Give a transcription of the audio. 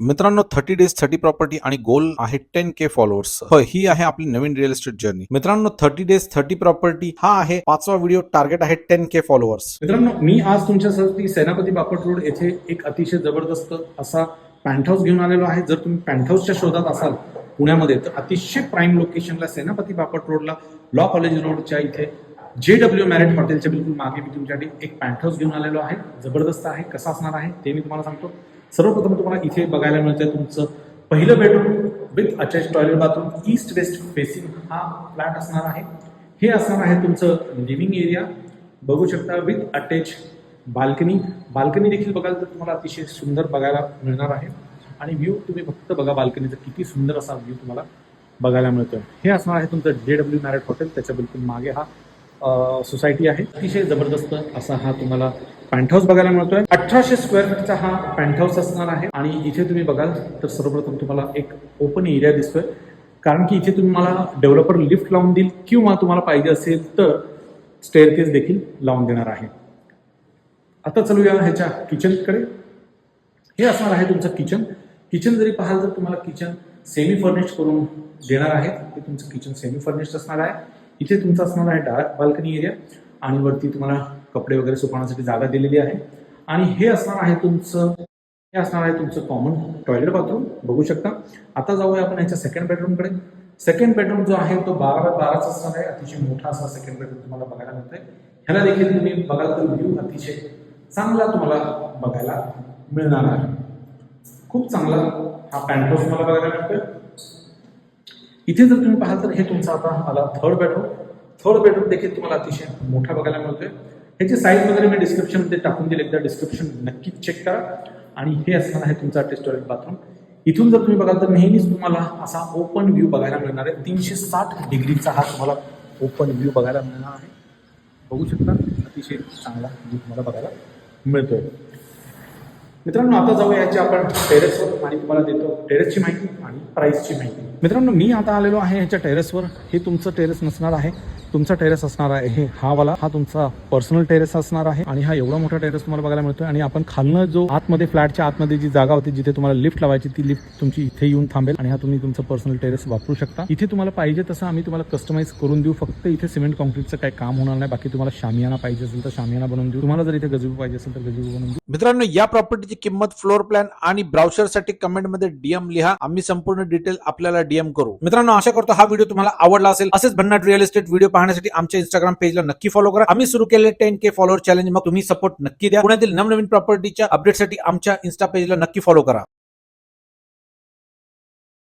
मित्रांनो 30 days 30 property आणि गोल आहे 10K फॉलोअर्स. होय, ही आहे आपली नवीन रिअल इस्टेट जर्नी. मित्रांनो 30 डेज 30 प्रॉपर्टी हा आहे 5वा व्हिडिओ. टार्गेट आहे 10K फॉलोअर्स. मित्रांनो, मी आज तुमच्यासाठी सेनापती बापट रोड येथे एक अतिशय जबरदस्त असा पॅन्ट हाऊस घेऊन आलेलो आहे. जर तुम्ही पॅन्ट हाऊसच्या शोधात असाल पुण्यामध्ये तर अतिशय प्राईम लोकेशनला सेनापती बापट रोडला लॉ कॉलेज रोडच्या इथे JW मॅरिट हॉटेलच्या बिलकुल मागे मी तुमच्यासाठी एक पॅन्ट हाऊस घेऊन आलेलो आहे. जबरदस्त आहे. कसा असणार आहे ते मी तुम्हाला सांगतो. सर्वप्रथम तुम्हाला इथे बघायला मिळतंय तुमचं पहिलं bedroom with attach toilet bathroom. East west facing हा फ्लॅट असणार आहे. हे असणार आहे तुमचं लिव्हिंग एरिया. बघू शकता विथ अटॅच बाल्कनी. बाल्कनी देखील बघाल तर तुम्हाला अतिशय सुंदर बघायला मिळणार आहे. आणि व्ह्यू तुम्ही फक्त बघा बाल्कनीचा किती सुंदर असा व्ह्यू तुम्हाला बघायला मिळतोय. हे असणार आहे तुमचं JW मॅरिट हॉटेल. त्याच्या बिलकुल मागे हा सोसायटी आहे. अतिशय जबरदस्त असा हा तुम्हाला पॅन्ट हाऊस बघायला मिळतोय. 1800 स्क्वेअर फीटचा हा पॅन्ट हाऊस असणार आहे. आणि इथे तुम्ही बघाल तर सर्वप्रथम तुम्हाला एक ओपन एरिया दिसतोय, कारण की इथे तुम्हाला डेव्हलपर लिफ्ट लावून देईल किंवा तुम्हाला पाहिजे असेल तर स्टेअरकेस देखील लावून देणार आहे. आता चलूया ह्याच्या किचनकडे. हे असणार आहे तुमचं किचन. किचन जरी पाहाल तर तुम्हाला किचन सेमी फर्निश्ड करून देणार आहे. हे तुमचं किचन सेमी फर्निश्ड असणार आहे. इथे तुमचं असणार आहे डार्क बाल्कनी एरिया आणि वरती तुम्हाला कपडे वगैरे सुकवण्यासाठी जागा दिलेली आहे. आणि हे असणार आहे तुमचं कॉमन टॉयलेट बाथरूम. बघू शकता. आता जाऊया आपण ह्याच्या सेकंड बेडरूमकडे. सेकंड बेडरूम जो आहे तो 12x12 असणार आहे. अतिशय मोठा असा सेकंड बेडरूम तुम्हाला बघायला मिळतोय. ह्याला देखील तुम्ही बघाल तर व्ह्यू अतिशय चांगला तुम्हाला बघायला मिळणार आहे. खूप चांगला हा पॅन्ट हाऊस तुम्हाला बघायला मिळतोय. इथे जर तुम्ही पाहाल तर हे तुमचा आता आला थर्ड बेडरूम देखील तुम्हाला अतिशय मोठा बघायला मिळतोय. ह्याची साईज वगैरे मी डिस्क्रिप्शनमध्ये टाकून दिले. एकदा डिस्क्रिप्शन नक्कीच चेक करा. आणि हे असणार आहे तुमचा अटॅच टॉयलेट बाथरूम. इथून जर तुम्ही बघाल तर नेहमीच तुम्हाला असा ओपन व्ह्यू बघायला मिळणार आहे. 360 डिग्रीचा हा तुम्हाला ओपन व्ह्यू बघायला मिळणार आहे. बघू शकता अतिशय चांगला व्ह्यू तुम्हाला बघायला मिळतोय. मित्रांनो, आता जाऊया याच्या आपण टेरेसवर आणि तुम्हाला देतो टेरेसची माहिती आणि प्राइसची माहिती. मित्रांनो, मी आता आलेलो आहे ह्याच्या टेरेसवर. हे तुमचं टेरेस नसणार आहे. तुमचा टेरेस असणार आहे हा तुमचा पर्सनल टेरेस असणार आहे. आणि हा एवढा मोठा टेरेस तुम्हाला बघायला मिळतोय. आणि आपण खालनं जो आतमध्ये फ्लॅटच्या आतमध्ये जी जागा होती जिथे तुम्हाला लिफ्ट लावायची ती लिफ्ट तुमची इथे येऊन थांबेल. आणि हा तुम्ही तुमचं पर्सनल टेरेस वापरू शकता. इथे तुम्हाला पाहिजे तसं आम्ही तुम्हाला कस्टमाइज करून देऊ. फक्त इथे सिमेंट कॉन्क्रीटचं काही काम होणार नाही. बाकी तुम्हाला शामियाना पाहिजे असेल तर शामियाना बनवून देऊ. तुम्हाला जर इथे गजबू पाहिजे असेल तर गजबू बनवून देऊ. मित्रांनो, या प्रॉपर्टीची किंमत, फ्लोर प्लॅन आणि ब्राउचरसाठी कमेंटमध्ये DM लिहा. आम्ही संपूर्ण डिटेल आपल्याला DM करू. मित्रांनो, आशा करतो हा व्हिडिओ तुम्हाला आवडला असेल. असेच भन्नाट रिअल इस्टेट व्हिडिओ पाहण्यासाठी आमच्या Instagram पेजला नक्की फॉलो करा. आम्ही सुरू केले 10K फॉलोअर चॅलेंज. मग तुम्ही सपोर्ट नक्की द्या. पुण्यातील नवनवीन प्रॉपर्टीच्या अपडेटसाठी आमच्या Insta पेजला नक्की फॉलो करा.